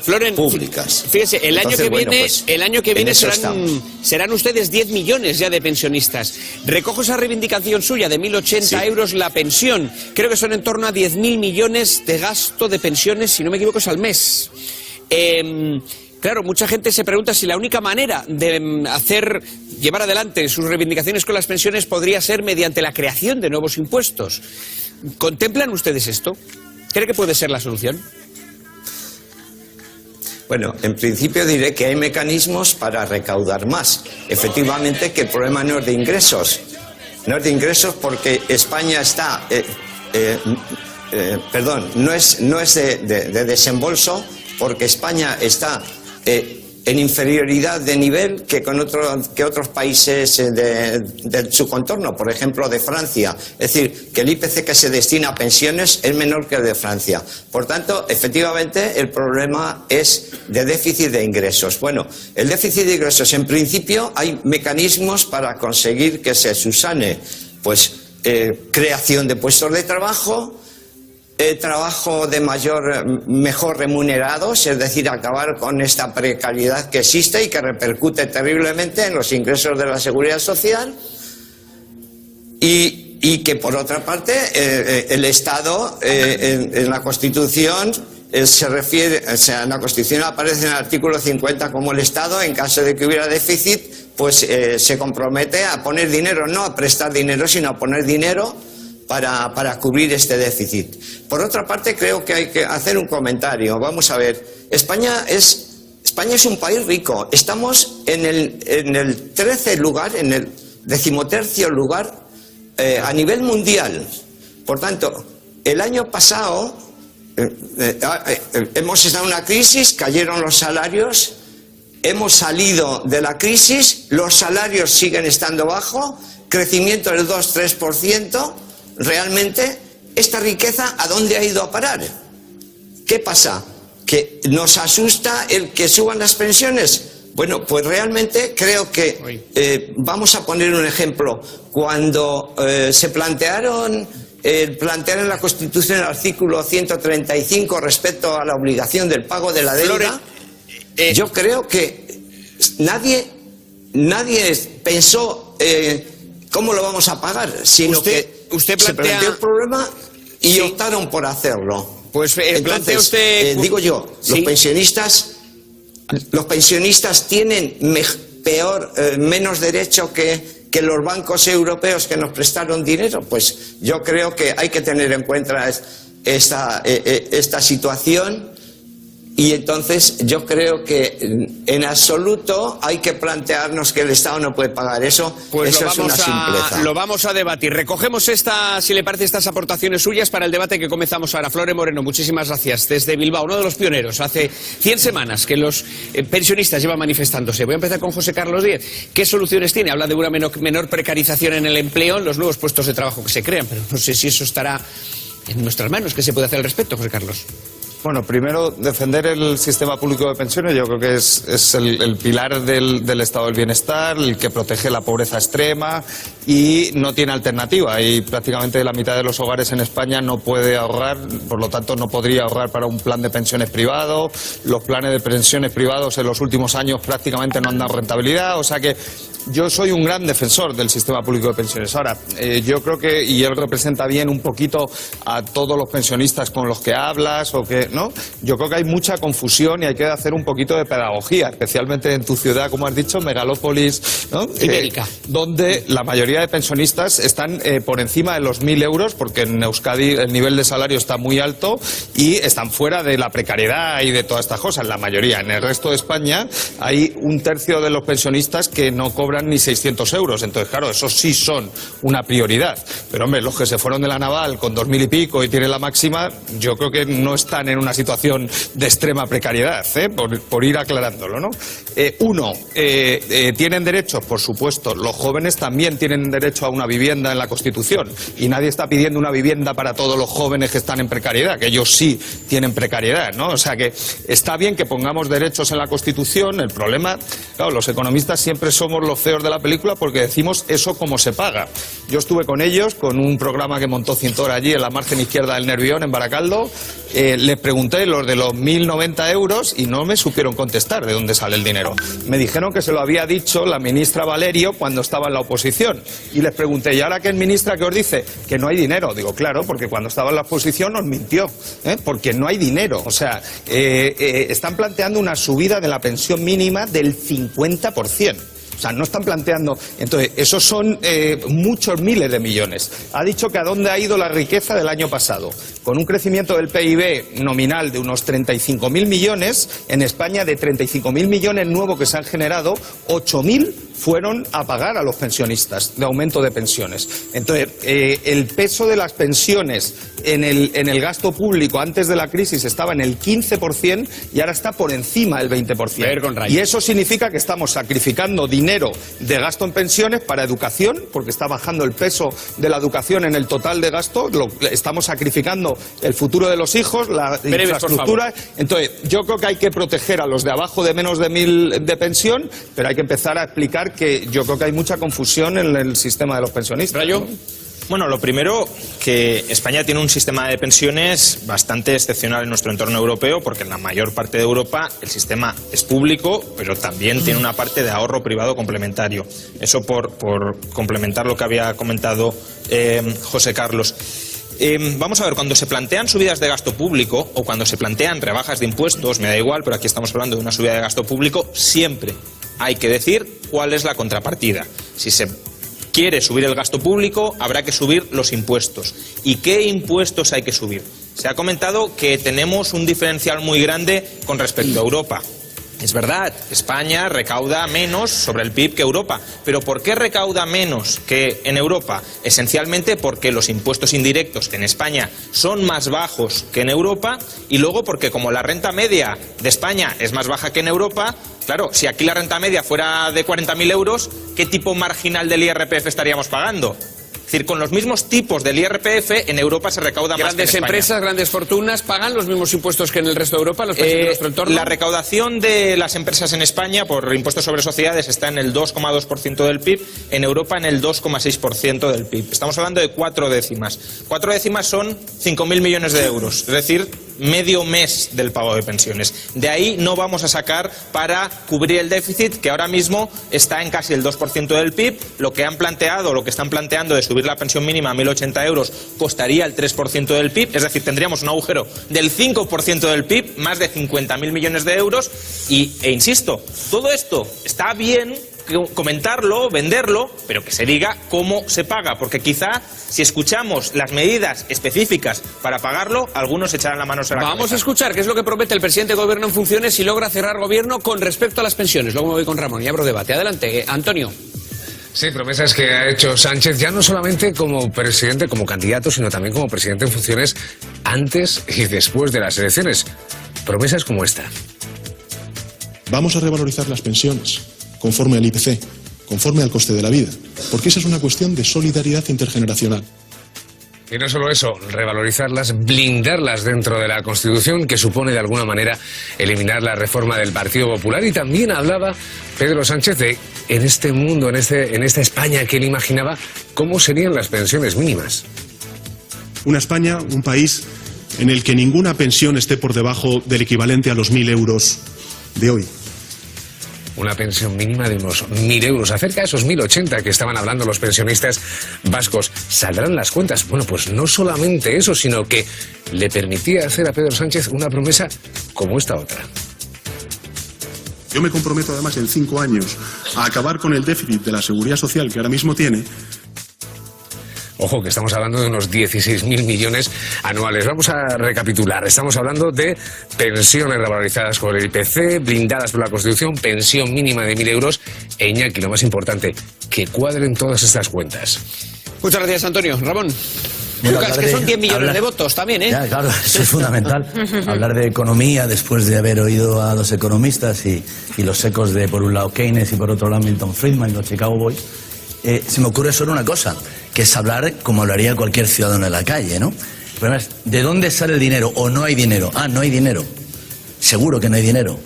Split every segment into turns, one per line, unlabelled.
Floren,
públicas.
Fíjese, el año que viene serán ustedes 10 millones ya de pensionistas. Recojo esa reivindicación suya de 1.080 euros la pensión. Creo que son en torno a 10.000 millones de gasto de pensiones, si no me equivoco, es al mes. Claro, mucha gente se pregunta si la única manera de llevar adelante sus reivindicaciones con las pensiones podría ser mediante la creación de nuevos impuestos. ¿Contemplan ustedes esto? ¿Cree que puede ser la solución?
Bueno, en principio diré que hay mecanismos para recaudar más. Efectivamente, que el problema no es de ingresos. No es de ingresos porque España está... no es de desembolso, porque España está en inferioridad de nivel que otros países de su contorno, por ejemplo de Francia. Es decir, que el IPC que se destina a pensiones es menor que el de Francia. Por tanto, efectivamente, el problema es de déficit de ingresos. Bueno, el déficit de ingresos, en principio, hay mecanismos para conseguir que se subsane. Pues creación de puestos de trabajo, trabajo de mejor remunerados, es decir, acabar con esta precariedad que existe y que repercute terriblemente en los ingresos de la seguridad social, y que por otra parte el Estado en la Constitución se refiere, o sea, en la Constitución aparece en el artículo 50 como el Estado, en caso de que hubiera déficit, pues se compromete a poner dinero, no a prestar dinero, sino a poner dinero para cubrir este déficit. Por otra parte, creo que hay que hacer un comentario. Vamos a ver, España es un país rico. Estamos en el 13 lugar, en el 13º lugar a nivel mundial. Por tanto, el año pasado hemos estado en una crisis, cayeron los salarios, hemos salido de la crisis, los salarios siguen estando bajos, crecimiento del 2-3%. Realmente, esta riqueza, ¿a dónde ha ido a parar? ¿Qué pasa? ¿Que nos asusta el que suban las pensiones? Bueno, pues realmente creo que vamos a poner un ejemplo. Cuando se plantearon en la Constitución el artículo 135 respecto a la obligación del pago de la deuda, yo creo que nadie pensó cómo lo vamos a pagar, sino que se planteó el problema y optaron por hacerlo.
Pues
entonces, digo yo, los pensionistas tienen menos derecho que los bancos europeos que nos prestaron dinero. Pues yo creo que hay que tener en cuenta esta situación. Y entonces yo creo que en absoluto hay que plantearnos que el Estado no puede pagar eso.
Pues
eso es una simpleza.
Lo vamos a debatir. Recogemos si le parece, estas aportaciones suyas para el debate que comenzamos ahora. Floren Moreno, muchísimas gracias. Desde Bilbao, uno de los pioneros. Hace 100 semanas que los pensionistas llevan manifestándose. Voy a empezar con José Carlos Díez. ¿Qué soluciones tiene? Habla de una menor precarización en el empleo, en los nuevos puestos de trabajo que se crean, pero no sé si eso estará en nuestras manos. ¿Qué se puede hacer al respecto, José Carlos?
Bueno, primero, defender el sistema público de pensiones. Yo creo que es el pilar del estado del bienestar, el que protege la pobreza extrema y no tiene alternativa. Y prácticamente la mitad de los hogares en España no puede ahorrar, por lo tanto no podría ahorrar para un plan de pensiones privado. Los planes de pensiones privados en los últimos años prácticamente no han dado rentabilidad, o sea que yo soy un gran defensor del sistema público de pensiones. Ahora, yo creo que, y él representa bien un poquito a todos los pensionistas con los que hablas, o que, ¿no? Yo creo que hay mucha confusión y hay que hacer un poquito de pedagogía, especialmente en tu ciudad, como has dicho, megalópolis, ¿no?
Ibérica.
Donde la mayoría de pensionistas están por encima de los 1.000 euros, porque en Euskadi el nivel de salario está muy alto y están fuera de la precariedad y de todas estas cosas, la mayoría. En el resto de España hay un tercio de los pensionistas que no cobran ni 600 euros. Entonces, claro, esos sí son una prioridad. Pero, hombre, los que se fueron de la naval con 2.000 y pico y tienen la máxima, yo creo que no están en una situación de extrema precariedad, por ir aclarándolo, ¿no? ¿Tienen derechos? Por supuesto. Los jóvenes también tienen derecho a una vivienda en la Constitución. Y nadie está pidiendo una vivienda para todos los jóvenes que están en precariedad, que ellos sí tienen precariedad, ¿no? O sea que está bien que pongamos derechos en la Constitución. El problema, claro, los economistas siempre somos los feos de la película porque decimos eso cómo se paga. Yo estuve con ellos, con un programa que montó Cintor allí en la margen izquierda del Nervión, en Baracaldo. Les pregunté los de los 1.090 euros y no me supieron contestar de dónde sale el dinero. Me dijeron que se lo había dicho la ministra Valerio cuando estaba en la oposición. Y les pregunté, ¿y ahora qué ministra que os dice? Que no hay dinero. Digo, claro, porque cuando estaba en la oposición nos mintió, porque no hay dinero. O sea, están planteando una subida de la pensión mínima del 50%. O sea, no están planteando... Entonces, esos son muchos miles de millones. Ha dicho que a dónde ha ido la riqueza del año pasado. Con un crecimiento del PIB nominal de unos 35.000 millones, en España de 35.000 millones nuevos que se han generado, 8.000 fueron a pagar a los pensionistas de aumento de pensiones. Entonces, el peso de las pensiones en el gasto público antes de la crisis estaba en el 15% y ahora está por encima del 20%. Y eso significa que estamos sacrificando dinero de gasto en pensiones para educación, porque está bajando el peso de la educación en el total de gasto, estamos sacrificando el futuro de los hijos, la infraestructura. Entonces, yo creo que hay que proteger a los de abajo de menos de 1.000 de pensión, pero hay que empezar a explicar que yo creo que hay mucha confusión en el sistema de los pensionistas.
¿Rayo?
Bueno, lo primero, que España tiene un sistema de pensiones bastante excepcional en nuestro entorno europeo, porque en la mayor parte de Europa el sistema es público, pero también tiene una parte de ahorro privado complementario. Eso por complementar lo que había comentado José Carlos. Vamos a ver, cuando se plantean subidas de gasto público o cuando se plantean rebajas de impuestos, me da igual, pero aquí estamos hablando de una subida de gasto público, siempre hay que decir cuál es la contrapartida. Si se quiere subir el gasto público, habrá que subir los impuestos. ¿Y qué impuestos hay que subir? Se ha comentado que tenemos un diferencial muy grande con respecto a Europa. Es verdad, España recauda menos sobre el PIB que Europa. ¿Pero por qué recauda menos que en Europa? Esencialmente porque los impuestos indirectos en España son más bajos que en Europa, y luego porque como la renta media de España es más baja que en Europa, claro, si aquí la renta media fuera de 40.000 euros, ¿qué tipo marginal del IRPF estaríamos pagando? Es decir, con los mismos tipos del IRPF, en Europa se recauda más que en
España. Grandes empresas, grandes fortunas, ¿pagan los mismos impuestos que en el resto de Europa, los países de nuestro entorno?
La recaudación de las empresas en España por impuestos sobre sociedades está en el 2,2% del PIB, en Europa en el 2,6% del PIB. Estamos hablando de 4 décimas. 4 décimas son 5.000 millones de euros, es decir, medio mes del pago de pensiones. De ahí no vamos a sacar para cubrir el déficit, que ahora mismo está en casi el 2% del PIB. Lo que han planteado, lo que están planteando de subir la pensión mínima a 1.080 euros costaría el 3% del PIB, es decir, tendríamos un agujero del 5% del PIB, más de 50.000 millones de euros. E insisto, todo esto está bien comentarlo, venderlo, pero que se diga cómo se paga, porque quizá si escuchamos las medidas específicas para pagarlo, algunos echarán la mano sobre la cabeza.
Vamos a escuchar qué es lo que promete el presidente de gobierno en funciones si logra cerrar gobierno con respecto a las pensiones. Luego me voy con Ramón y abro debate. Adelante, Antonio.
Sí, promesas que ha hecho Sánchez ya no solamente como presidente, como candidato, sino también como presidente en funciones antes y después de las elecciones. Promesas como esta.
Vamos a revalorizar las pensiones conforme al IPC, conforme al coste de la vida, porque esa es una cuestión de solidaridad intergeneracional.
Y no solo eso, revalorizarlas, blindarlas dentro de la Constitución, que supone de alguna manera eliminar la reforma del Partido Popular. Y también hablaba Pedro Sánchez de, en este mundo, en esta España que él imaginaba, cómo serían las pensiones mínimas.
Una España, un país en el que ninguna pensión esté por debajo del equivalente a los 1.000 euros de hoy.
Una pensión mínima de unos 1.000 euros, acerca de esos 1.080 que estaban hablando los pensionistas vascos. ¿Saldrán las cuentas? Bueno, pues no solamente eso, sino que le permitía hacer a Pedro Sánchez una promesa como esta otra.
Yo me comprometo además en 5 años a acabar con el déficit de la seguridad social que ahora mismo tiene.
Ojo, que estamos hablando de unos 16.000 millones anuales. Vamos a recapitular. Estamos hablando de pensiones revalorizadas por el IPC, blindadas por la Constitución, pensión mínima de 1.000 euros. E Iñaki, lo más importante, que cuadren todas estas cuentas.
Muchas gracias, Antonio. Ramón.
Bueno,
Lucas, que son 10 millones de votos también, ¿eh?
Ya, claro, eso es fundamental. Hablar de economía después de haber oído a los economistas y los ecos de, por un lado, Keynes y por otro lado, Milton Friedman y los Chicago Boys. Se me ocurre solo una cosa, que es hablar como lo haría cualquier ciudadano en la calle, ¿no? El problema es, ¿de dónde sale el dinero o no hay dinero? Ah, no hay dinero. Seguro que no hay dinero.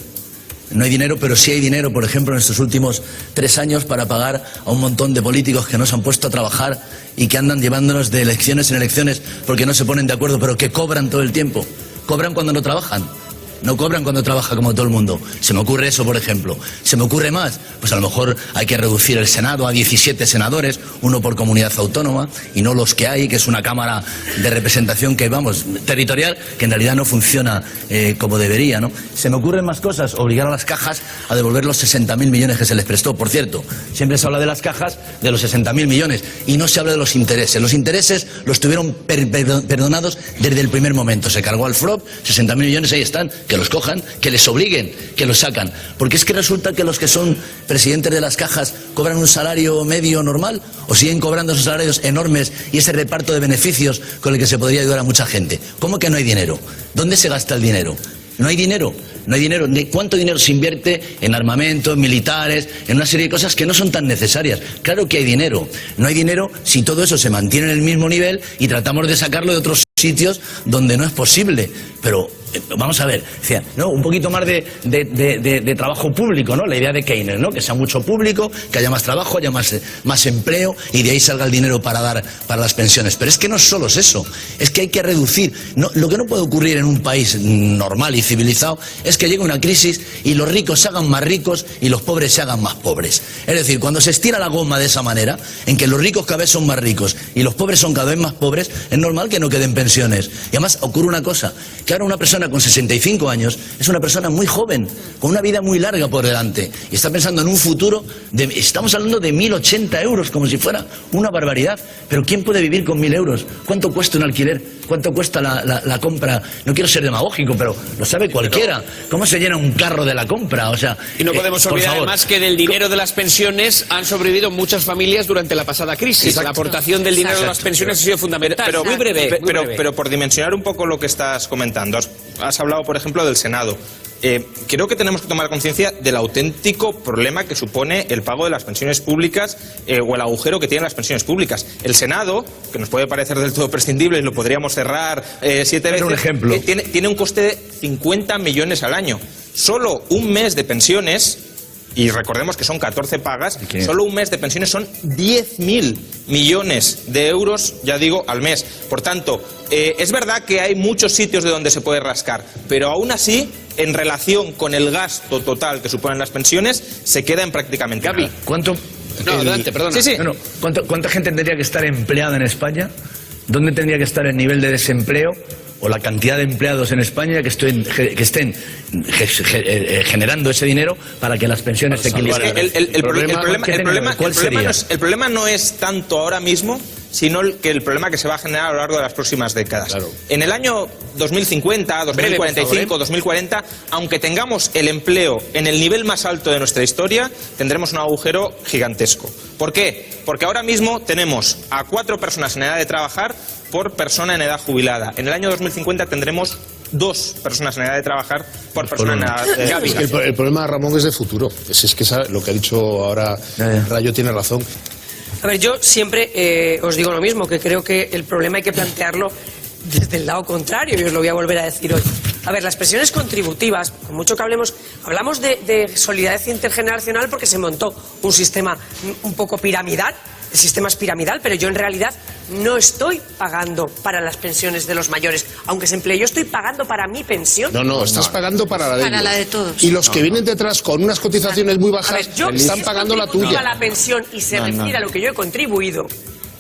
No hay dinero, pero sí hay dinero, por ejemplo, en estos últimos 3 años para pagar a un montón de políticos que no se han puesto a trabajar y que andan llevándonos de elecciones en elecciones porque no se ponen de acuerdo, pero que cobran todo el tiempo. cobran cuando no trabajan. No cobran cuando trabaja como todo el mundo. Se me ocurre eso, por ejemplo. ¿Se me ocurre más? Pues a lo mejor hay que reducir el Senado a 17 senadores, uno por comunidad autónoma, y no los que hay, que es una Cámara de representación que, vamos, territorial, que en realidad no funciona como debería, ¿no? Se me ocurren más cosas. Obligar a las cajas a devolver los 60.000 millones que se les prestó. Por cierto, siempre se habla de las cajas, de los 60.000 millones, y no se habla de los intereses. Los intereses los tuvieron perdonados desde el primer momento. Se cargó al FROB, 60.000 millones, ahí están. Que los cojan, que les obliguen, que los sacan. Porque es que resulta que los que son presidentes de las cajas cobran un salario medio normal o siguen cobrando esos salarios enormes y ese reparto de beneficios con el que se podría ayudar a mucha gente. ¿Cómo que no hay dinero? ¿Dónde se gasta el dinero? No hay dinero. No hay dinero. ¿Cuánto dinero se invierte en armamento, en militares, en una serie de cosas que no son tan necesarias? Claro que hay dinero. No hay dinero si todo eso se mantiene en el mismo nivel y tratamos de sacarlo de otros sitios donde no es posible. Pero vamos a ver, no, un poquito más de trabajo público, ¿no? La idea de Keynes, ¿no? Que sea mucho público, que haya más trabajo, haya más empleo y de ahí salga el dinero para las pensiones. Pero es que no solo es eso, es que hay que reducir. No, lo que no puede ocurrir en un país normal y civilizado es que llegue una crisis y los ricos se hagan más ricos y los pobres se hagan más pobres. Es decir, cuando se estira la goma de esa manera, en que los ricos cada vez son más ricos y los pobres son cada vez más pobres, es normal que no queden pensiones. Y además ocurre una cosa, que ahora una persona con 65 años es una persona muy joven, con una vida muy larga por delante, y está pensando en un futuro, estamos hablando de 1.080 euros, como si fuera una barbaridad. Pero ¿quién puede vivir con 1.000 euros? ¿Cuánto cuesta un alquiler? ¿Cuánto cuesta la compra? No quiero ser demagógico, pero lo sabe cualquiera. ¿Cómo se llena un carro de la compra? O sea,
y no podemos olvidar además que del dinero de las pensiones han sobrevivido muchas familias durante la pasada crisis. Exacto. La aportación del dinero de las pensiones ha sido fundamental. Pero muy breve.
Pero por dimensionar un poco lo que estás comentando, has hablado, por ejemplo, del Senado. Creo que tenemos que tomar conciencia del auténtico problema que supone el pago de las pensiones públicas o el agujero que tienen las pensiones públicas. El Senado, que nos puede parecer del todo prescindible y lo podríamos cerrar 7 veces,
un ejemplo.
Tiene un coste de 50 millones al año. Solo un mes de pensiones, y recordemos que son 14 pagas, solo un mes de pensiones son 10.000 millones de euros, ya digo, al mes. Por tanto, es verdad que hay muchos sitios de donde se puede rascar, pero aún así, en relación con el gasto total que suponen las pensiones, se queda en prácticamente nada.
¿Cuánto?
No, adelante, perdona.
Sí.
No, ¿cuánta gente tendría que estar empleada en España? ¿Dónde tendría que estar el nivel de desempleo o la cantidad de empleados en España que estén generando ese dinero para que las pensiones se equilibren?
El problema no es tanto ahora mismo, sino que el problema que se va a generar a lo largo de las próximas décadas. Claro. En el año 2050, 2045, 2040, aunque tengamos el empleo en el nivel más alto de nuestra historia, tendremos un agujero gigantesco. ¿Por qué? Porque ahora mismo tenemos a 4 personas en edad de trabajar por persona en edad jubilada. En el año 2050 tendremos 2 personas en edad de trabajar por persona en edad de jubilación.
El problema, Ramón, es de futuro. Es que lo que ha dicho ahora Rayo tiene razón.
A ver, yo siempre os digo lo mismo, que creo que el problema hay que plantearlo desde el lado contrario, y os lo voy a volver a decir hoy. A ver, las pensiones contributivas, por mucho que hablamos de solidaridad intergeneracional porque se montó un sistema un poco piramidal. El sistema es piramidal, pero yo en realidad no estoy pagando para las pensiones de los mayores. Aunque se emplee, yo estoy pagando para mi pensión.
No, estás pagando para la de
todos.
Y los que vienen detrás con unas cotizaciones muy bajas,
a ver, yo,
están pagando la tuya.
La pensión y se refiere a lo que yo he contribuido,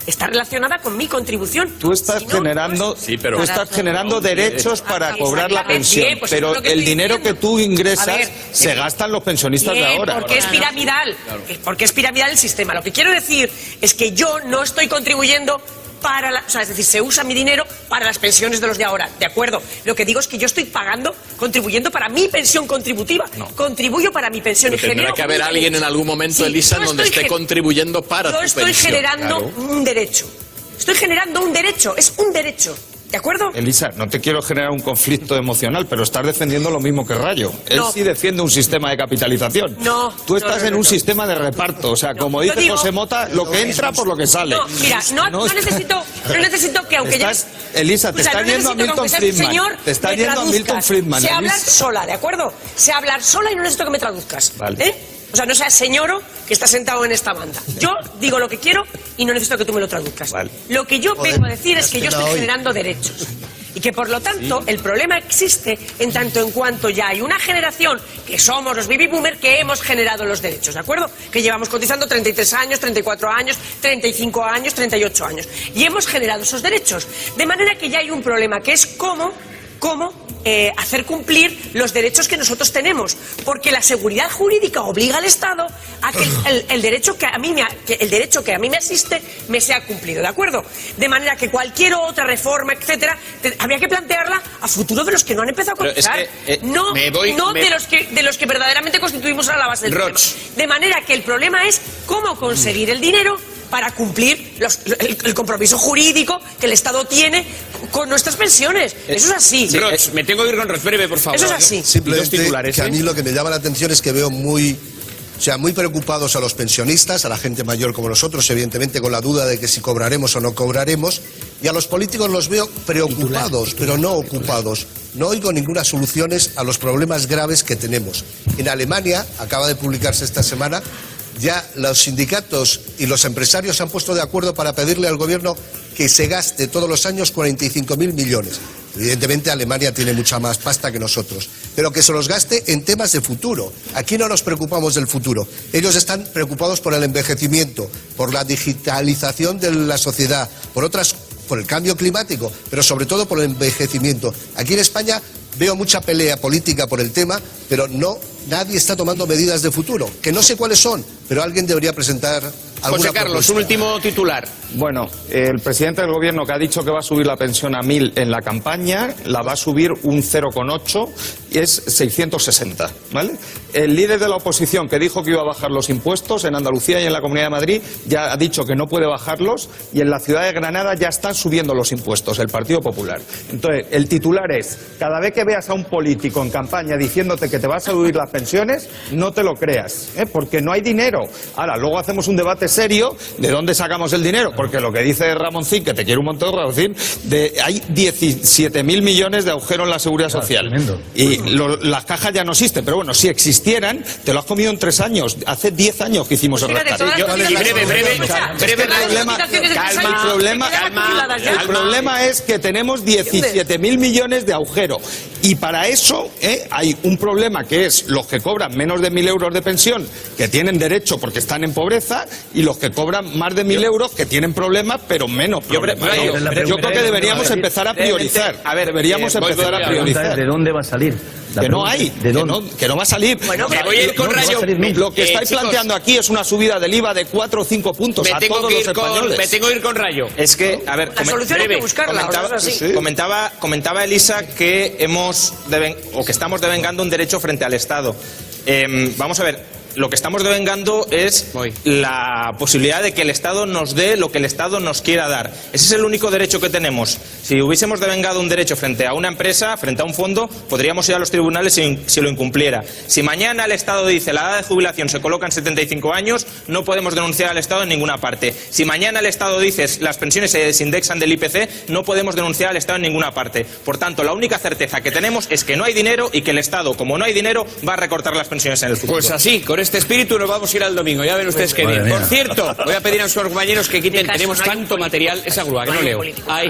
está relacionada con mi contribución.
Tú estás generando derechos para cobrar la pensión,
pues
pero el dinero que tú ingresas se gastan los pensionistas de ahora.
Porque es piramidal, porque es piramidal el sistema. Lo que quiero decir es que yo no estoy contribuyendo es decir, se usa mi dinero para las pensiones de los de ahora, ¿de acuerdo? Lo que digo es que yo estoy contribuyendo para mi pensión contributiva. No. Contribuyo para mi pensión.
Pero tendrá que haber alguien en algún momento, Elisa, donde esté contribuyendo para tu pensión.
Yo estoy generando un derecho. Estoy generando un derecho, es un derecho. ¿De acuerdo?
Elisa, no te quiero generar un conflicto emocional, pero estás defendiendo lo mismo que Rayo. Él sí defiende un sistema de capitalización. Tú estás en un sistema de reparto. O sea, como dice José Mota, lo que entra por lo que sale.
No, mira, no necesito que aunque
Elisa, te estás yendo a Milton Friedman. Te estás yendo a Milton Friedman.
Sé hablar sola, ¿de acuerdo? Sé hablar sola y no necesito que me traduzcas. Vale. O sea, no seas señoro que está sentado en esta banda. Yo digo lo que quiero y no necesito que tú me lo traduzcas. Vale. Lo que yo vengo a decir es que yo estoy generando derechos. Y que por lo tanto el problema existe en tanto en cuanto ya hay una generación que somos los baby boomers que hemos generado los derechos, ¿de acuerdo? Que llevamos cotizando 33 años, 34 años, 35 años, 38 años. Y hemos generado esos derechos. De manera que ya hay un problema que es cómo hacer cumplir los derechos que nosotros tenemos, porque la seguridad jurídica obliga al Estado a que el derecho que a mí me asiste me sea cumplido, ¿de acuerdo? De manera que cualquier otra reforma, etcétera, habría que plantearla a futuro de los que no han empezado a cotizar, de los que verdaderamente constituimos a la base del sistema. De manera que el problema es cómo conseguir el dinero para cumplir el compromiso jurídico que el Estado tiene con nuestras pensiones. Eso es así.
Roch, me tengo que ir con Roch, breve, por favor.
Eso es así.
Simplemente que a mí lo que me llama la atención es que veo muy preocupados a los pensionistas, a la gente mayor como nosotros, evidentemente con la duda de que si cobraremos o no cobraremos, y a los políticos los veo preocupados, pero no ocupados. No oigo ninguna soluciones a los problemas graves que tenemos. En Alemania, acaba de publicarse esta semana, ya los sindicatos y los empresarios se han puesto de acuerdo para pedirle al gobierno que se gaste todos los años 45.000 millones. Evidentemente Alemania tiene mucha más pasta que nosotros, pero que se los gaste en temas de futuro. Aquí no nos preocupamos del futuro. Ellos están preocupados por el envejecimiento, por la digitalización de la sociedad, por el cambio climático, pero sobre todo por el envejecimiento. Aquí en España veo mucha pelea política por el tema, pero nadie está tomando medidas de futuro, que no sé cuáles son, pero alguien debería presentar alguna
José Carlos,
propuesta.
un último titular.
Bueno, el presidente del gobierno que ha dicho que va a subir la pensión a 1.000 en la campaña, la va a subir un 0,8 y es 660, ¿vale? El líder de la oposición que dijo que iba a bajar los impuestos en Andalucía y en la Comunidad de Madrid ya ha dicho que no puede bajarlos, y en la ciudad de Granada ya están subiendo los impuestos, el Partido Popular. Entonces, el titular es: cada vez que veas a un político en campaña diciéndote que te vas a subir las pensiones, no te lo creas, porque no hay dinero. Ahora, luego hacemos un debate serio de dónde sacamos el dinero, porque lo que dice Ramoncín, que te quiero un montón, Ramoncín, hay 17.000 millones de agujero en la seguridad social.
Tremendo.
Y las cajas ya no existen, pero bueno, si existieran, te lo has comido en 3 años. Hace 10 años que hicimos el rescate. El problema es que tenemos 17.000 millones de agujero. Y para eso hay un problema, que es los que cobran menos de 1.000 euros de pensión, que tienen derecho porque están en pobreza, y los que cobran más de 1.000 euros, que tienen problemas, pero menos problemas. Yo creo que deberíamos empezar a priorizar. Deberíamos empezar a priorizar.
¿De dónde va a salir?
Que no hay, que no va a salir.
Bueno, me voy a ir con Rayo.
Lo que estáis planteando aquí es una subida del IVA de 4 o 5 puntos a todos los españoles.
Me tengo que ir con Rayo.
Es que, a ver,
la solución hay que buscarla.
Comentaba Elisa que que estamos devengando un derecho frente al Estado. Vamos a ver. Lo que estamos devengando es la posibilidad de que el Estado nos dé lo que el Estado nos quiera dar. Ese es el único derecho que tenemos. Si hubiésemos devengado un derecho frente a una empresa, frente a un fondo, podríamos ir a los tribunales si lo incumpliera. Si mañana el Estado dice la edad de jubilación se coloca en 75 años, no podemos denunciar al Estado en ninguna parte. Si mañana el Estado dice las pensiones se desindexan del IPC, no podemos denunciar al Estado en ninguna parte. Por tanto, la única certeza que tenemos es que no hay dinero, y que el Estado, como no hay dinero, va a recortar las pensiones en el futuro.
Pues así, con este espíritu nos vamos a ir al domingo. Ya ven ustedes qué bien. Por cierto, voy a pedir a sus compañeros que quiten, tenemos tanto material, esa grúa que no leo. Ahí.